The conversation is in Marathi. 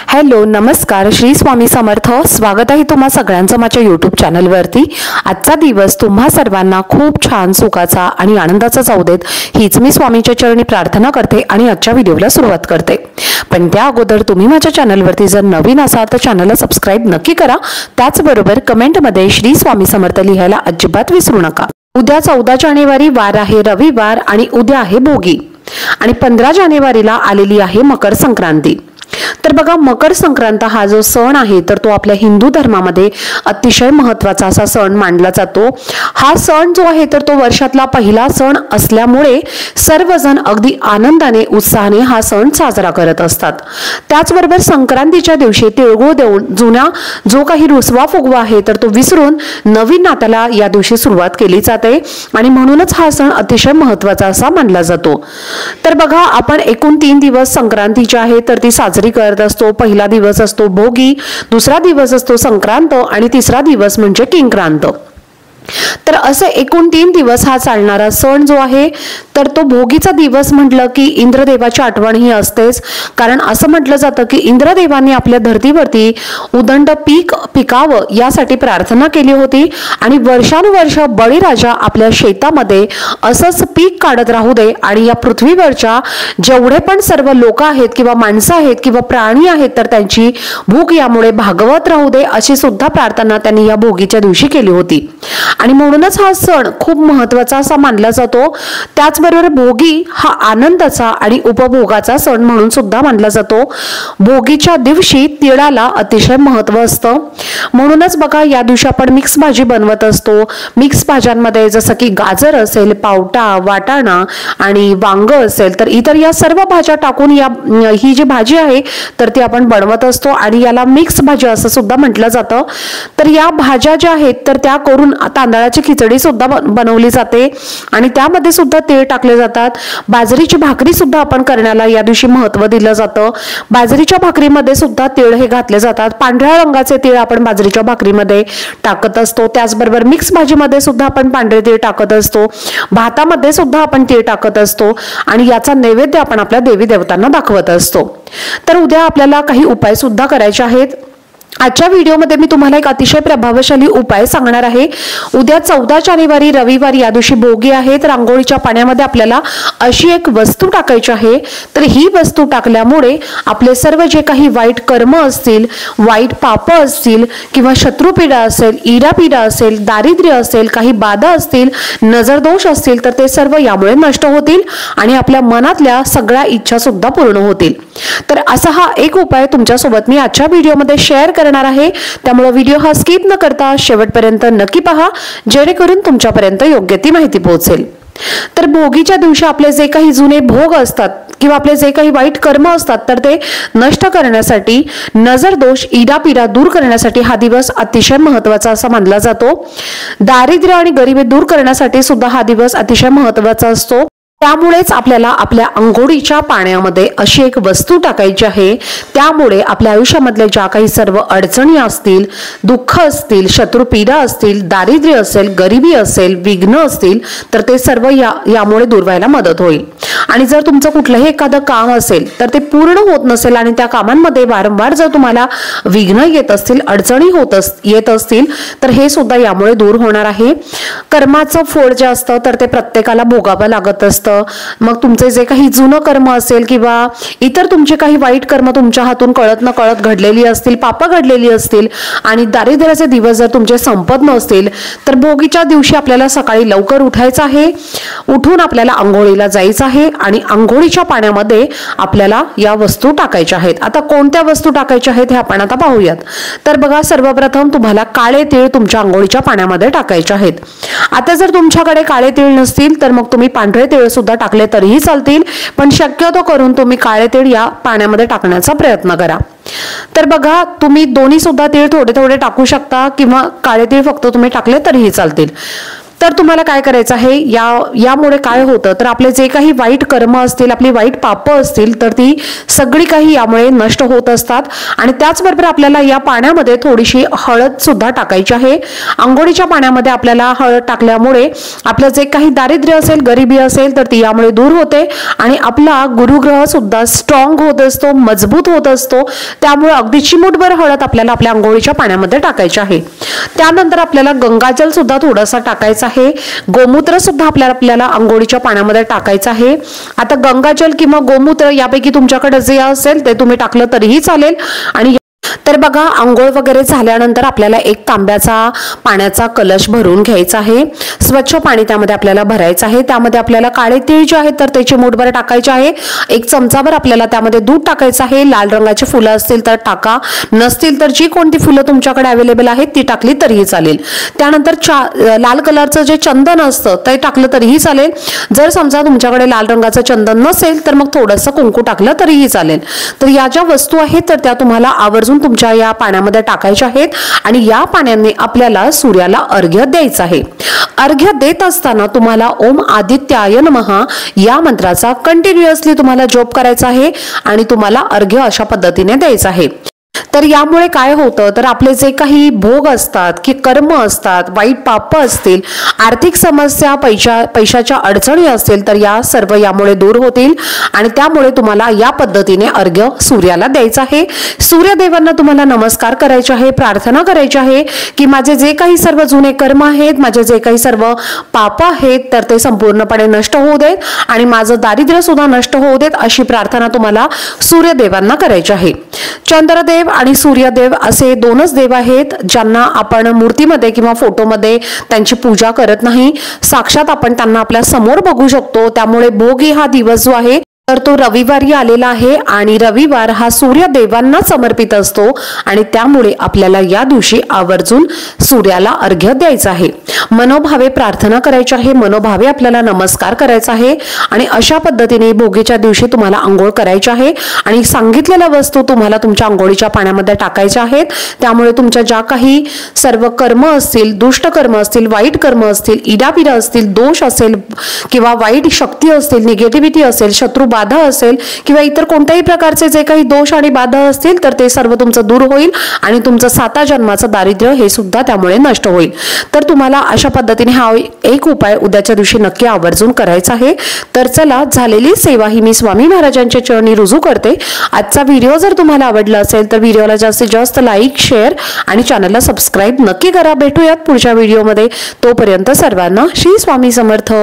हॅलो नमस्कार श्री स्वामी समर्थ। स्वागत आहे तुम्हा सगळ्यांचं माझ्या यूट्यूब चॅनलवरती। आजचा दिवस तुम्हा सर्वांना खूप छान सुखाचा आणि आनंदाचा जाऊ देत हीच मी स्वामींच्या चरणी प्रार्थना करते आणि आजच्या व्हिडिओला सुरुवात करते। पण त्या अगोदर तुम्ही माझ्या चॅनलवरती जर नवीन असाल तर चॅनलला सबस्क्राइब नक्की करा। त्याचबरोबर कमेंटमध्ये श्री स्वामी समर्थ लिहायला अजिबात विसरू नका। उद्या 14 जानेवारी वार आहे रविवार आणि उद्या आहे भोगी आणि 15 जानेवारीला आलेली आहे मकर संक्रांती। तर बघा मकर संक्रांत हा जो सण आहे तर तो आपल्या हिंदू धर्मामध्ये अतिशय महत्त्वाचा असा सण मानला जातो। हा सण जो आहे तर तो वर्षातला पहिला सण असल्यामुळे सर्वजण अगदी आनंदाने उत्साहाने हा सण साजरा करत असतात। त्याचबरोबर संक्रांतीच्या दिवशी तिळगुळ देऊन जुना जो काही रुसवा फुगवा आहे तर तो विसरून नवीन नात्याला या दिवशी सुरुवात केली जाते आणि म्हणूनच हा सण अतिशय महत्त्वाचा असा मानला जातो। तर बघा आपण एकूण 3 दिवस संक्रांतीचे आहे तर ती साजरी करत असतो। पहिला दिवस असतो भोगी, दुसरा दिवस असतो संक्रांत आणि तिसरा दिवस म्हणजे किंक्रांत। तर असे एकूण 3 दिवस हा चालणारा सण जो आहे तर तो भोगीचा दिवस म्हटलं की इंद्रदेवाची आठवण ही असतेच। कारण असं म्हटलं जातं की इंद्रदेवांनी आपल्या धर्तीवरती उदंड पीक पिकावं यासाठी प्रार्थना केली होती आणि वर्षानुवर्ष बळीराजा आपल्या शेतामध्ये असंच पीक काढत राहू दे आणि या पृथ्वीवरच्या जेवढे पण सर्व लोक आहेत किंवा माणसं आहेत किंवा प्राणी आहेत तर त्यांची भूक यामुळे भागवत राहू दे अशी सुद्धा प्रार्थना त्यांनी या भोगीच्या दिवशी केली होती आणि म्हणूनच हा सण खूप महत्त्वाचा असा मानला जातो। त्याचबरोबर भोगी हा आनंदाचा आणि उपभोगाचा सण म्हणून सुद्धा मानला जातो। भोगीच्या दिवशी तिळाला अतिशय महत्त्व असतं। म्हणूनच बघा या दिवशी आपण मिक्स भाजी बनवत असतो। मिक्स भाज्यांमध्ये जसं की गाजर असेल, पावटा, वाटाणा आणि वांग असेल तर इतर या सर्व भाज्या टाकून ही जी भाजी आहे तर ती आपण बनवत असतो आणि याला मिक्स भाजी असं सुद्धा म्हटलं जातं। तर या भाज्या ज्या आहेत तर त्या करून तांदळाची खिचडी सुद्धा बनवली जाते आणि त्यामध्ये सुद्धा तीळ टाकले जातात। बाजरीची भाकरी सुद्धा आपण करण्याला या दिवशी महत्त्व दिलं जातं। बाजरीच्या भाकरीमध्ये सुद्धा तीळ हे घातले जातात। पांढऱ्या रंगाचे तीळ आपण बाजरीच्या भाकरीमध्ये टाकत असतो। त्याचबरोबर मिक्स भाजीमध्ये सुद्धा आपण पांढरे तीळ टाकत असतो। भातामध्ये सुद्धा आपण तीळ टाकत असतो आणि याचा नैवेद्य आपण आपल्या देवी देवतांना दाखवत असतो। तर उद्या आपल्याला काही उपाय सुद्धा करायचे आहेत। आजच्या व्हिडिओमध्ये मी तुम्हाला एक अतिशय प्रभावशाली उपाय सांगणार आहे। उद्या 14 जानेवारी रविवार या दिवशी भोगी आहे। तर रांगोळीच्या पाण्यामध्ये आपल्याला अशी एक वस्तू टाकायची आहे। तर ही वस्तू टाकल्यामुळे आपले सर्व जे काही वाईट कर्म असतील, वाईट पाप असतील किंवा शत्रुपीडा असेल, इरापीडा असेल, दारिद्र्य असेल, काही बाधा असतील, नजरदोष असतील तर ते सर्व यामुळे नष्ट होतील आणि आपल्या मनातल्या सगळ्या इच्छा सुद्धा पूर्ण होतील। तर असा हा एक उपाय तुमच्यासोबत मी आजच्या व्हिडिओमध्ये शेअर करणार आहे। त्यामुळे व्हिडिओ हा स्किप न करता शेवटपर्यंत नक्की पहा जेणेकरून तुमच्यापर्यंत योग्य ती माहिती पोहोचेल। तर भोगीच्या दिवशी आपले जे काही जुने भोग असतात किंवा आपले जे काही वाईट कर्म असतात तर ते नष्ट करण्यासाठी, नजरदोष, इडापिडा दूर करण्यासाठी हा दिवस अतिशय महत्त्वाचा असा मानला जातो। दारिद्र्य आणि गरिबी दूर करण्यासाठी सुद्धा हा दिवस अतिशय महत्त्वाचा असतो। त्यामुळेच आपल्याला आपल्या अंघोळीच्या पाण्यामध्ये अशी एक वस्तू टाकायची आहे। त्यामुळे आपल्या आयुष्यामधल्या ज्या काही सर्व अडचणी असतील, दुःख असतील, शत्रुपीडा असतील, दारिद्र्य असेल, गरिबी असेल, विघ्न असतील तर ते सर्व यामुळे दूर व्हायला मदत होईल। आणि जर तुमचं कुठलंही एखादं काम असेल तर ते पूर्ण होत नसेल आणि त्या कामांमध्ये वारंवार जर तुम्हाला विघ्न येत असतील, अडचणी येत असतील तर हे सुद्धा यामुळे दूर होणार आहे। कर्माचं फळ जे असतं तर ते प्रत्येकाला भोगावं लागत असतं। मग तुमचे जे काही जुनं कर्म असेल किंवा इतर तुमचे काही वाईट कर्म तुमच्या हातून कळत न कळत घडलेली असतील, पाप घडलेली असतील आणि दारिद्र्याचे दिवस जर तुमचे संपत नसतील तर भोगीच्या दिवशी आपल्याला सकाळी लवकर उठायचं आहे। उठून आपल्याला अंघोळीला जायचं आहे आणि अंघोळीच्या पाण्यामध्ये आपल्याला या वस्तू टाकायच्या आहेत। आता कोणत्या वस्तू टाकायच्या आहेत हे आपण आता पाहूयात। तर बघा सर्वप्रथम तुम्हाला काळे तीळ तुमच्या अंघोळीच्या पाण्यामध्ये टाकायचे आहेत। आता जर तुमच्याकडे काळे तीळ नसतील तर मग तुम्ही पांढरे तीळ सुद्धा टाकले तरीही चालतील, पण शक्यतो करून तुम्ही काळे तीळ या पाण्यामध्ये टाकण्याचा प्रयत्न करा। तर बघा तुम्ही दोन्ही सुद्धा तीळ थोडे थोडे टाकू शकता किंवा काळे तीळ फक्त तुम्ही टाकले तरीही चालतील। तर तुम्हाला काय करायचं आहे, यामुळे काय होतं तर आपले जे काही वाईट कर्म असतील, आपली वाईट पापं असतील तर ती सगळी काही यामुळे नष्ट होत असतात। आणि त्याचबरोबर आपल्याला या पाण्यामध्ये थोडीशी हळद सुद्धा टाकायची आहे। अंघोळीच्या पाण्यामध्ये आपल्याला हळद टाकल्यामुळे आपलं जे काही दारिद्र्य असेल, गरिबी असेल तर ती यामुळे दूर होते आणि आपला गुरुग्रह सुद्धा स्ट्रॉंग होत असतो, मजबूत होत असतो। त्यामुळे अगदी चिमूटभर हळद आपल्याला आपल्या अंघोळीच्या पाण्यामध्ये टाकायची आहे। त्यानंतर आपल्याला गंगाजल सुद्धा थोडासा टाकायचा आहे। गोमूत्र सुद्धा आपल्याला अंघोळीच्या पाण्यामध्ये टाकायचं आहे। आता गंगाजल किंवा गोमूत्र यापैकी तुमच्याकडे जे असेल ते तुम्ही टाकलं तरीही चालेल। आणि तर बघा, अंघोळ वगैरे झाल्यानंतर आपल्याला एक तांब्याचा पाण्याचा कलश भरून घ्यायचा आहे। स्वच्छ पाणी त्यामध्ये आपल्याला भरायचं आहे। त्यामध्ये आपल्याला काळे तीळ जे आहेत तर त्याचे मूठभर टाकायचे आहे। एक चमचाभर आपल्याला त्यामध्ये दूध टाकायचं आहे। लाल रंगाची फुलं असतील तर टाका, नसतील तर जी कोणती फुलं तुमच्याकडे अवेलेबल आहेत ती टाकली तरीही चालेल। त्यानंतर लाल कलरचं जे चंदन असतं ते टाकलं तरीही चालेल। जर समजा तुमच्याकडे लाल रंगाचं चंदन नसेल तर मग थोडंसं कुंकू टाकलं तरीही चालेल। तर या ज्या वस्तू आहेत तर त्या तुम्हाला आवर्जून तुमच्या या पाण्यामध्ये टाकायच्या आहेत आणि या पाण्याने आपल्याला सूर्याला अर्घ्य द्यायचं आहे। अर्घ्य देत असताना तुम्हाला ओम आदित्याय नमः या मंत्राचा कंटिन्युअसली तुम्हाला जप करायचा आहे आणि तुम्हाला अर्घ्य अशा पद्धतीने द्यायचं आहे। तर यामुळे काय होतं तर आपले जे काही भोग असतात की कर्म असतात, वाईट पाप असतील, आर्थिक समस्या, पैशाच्या अडचणी असतील तर या सर्व यामुळे दूर होतील आणि त्यामुळे तुम्हाला या पद्धतीने अर्घ्य सूर्याला द्यायचं आहे। सूर्यदेवांना तुम्हाला नमस्कार करायचे आहे, प्रार्थना करायची आहे की माझे जे काही सर्व जुने कर्म आहेत, माझे जे काही सर्व पाप आहेत तर ते संपूर्णपणे नष्ट होऊ देत आणि माझं दारिद्र्य सुद्धा नष्ट होऊ देत, अशी प्रार्थना तुम्हाला सूर्यदेवांना करायची आहे। चंद्रदेव आणि सूर्यदेव असे दोनच देव आहेत ज्यांना आपण मूर्तीमध्ये किंवा फोटोमध्ये त्यांची पूजा करत नाही, साक्षात आपण त्यांना आपल्या समोर बघू शकतो। त्यामुळे भोगी हा दिवस जो आहे तर तो रविवारी आलेला आहे आणि रविवार हा सूर्यदेवांना समर्पित असतो आणि त्यामुळे आपल्याला या दिवशी आवर्जून सूर्याला अर्घ्य द्यायचं आहे, मनोभावे प्रार्थना करायची आहे, मनोभावे आपल्याला नमस्कार करायचा आहे आणि अशा पद्धतीने भोगीच्या दिवशी तुम्हाला अंघोळ करायची आहे आणि सांगितलेल्या वस्तू तुम्हाला तुमच्या अंघोळीच्या पाण्यामध्ये टाकायच्या आहेत। त्यामुळे तुमच्या ज्या काही सर्व कर्म असतील, दुष्ट कर्म असतील, वाईट कर्म असतील, इडापिडा असतील, दोष असेल किंवा वाईट शक्ती असतील, निगेटिव्हिटी असेल, शत्रू बाधा असेल किंवा इतर कोणत्याही प्रकारचे जे काही दोष आणि बाधा असतील तर ते सर्व तुमचं दूर होईल आणि तुमचं 7 जन्माचं दारिद्र्य हे सुद्धा त्यामुळे नष्ट होईल। तर तुम्हाला अशा पद्धतीने हा एक उपाय उद्याच्या दिवशी नक्की आवर्जून करायचा आहे। तर चला, झालेली सेवा ही मी स्वामी महाराजांच्या चरणी रुजू करते। आजचा व्हिडिओ जर तुम्हाला आवडला असेल तर व्हिडिओला जास्तीत जास्त लाईक, शेअर आणि चॅनलला सबस्क्राईब नक्की करा। भेटूयात पुढच्या व्हिडिओमध्ये, तोपर्यंत सर्वांना श्री स्वामी समर्थ।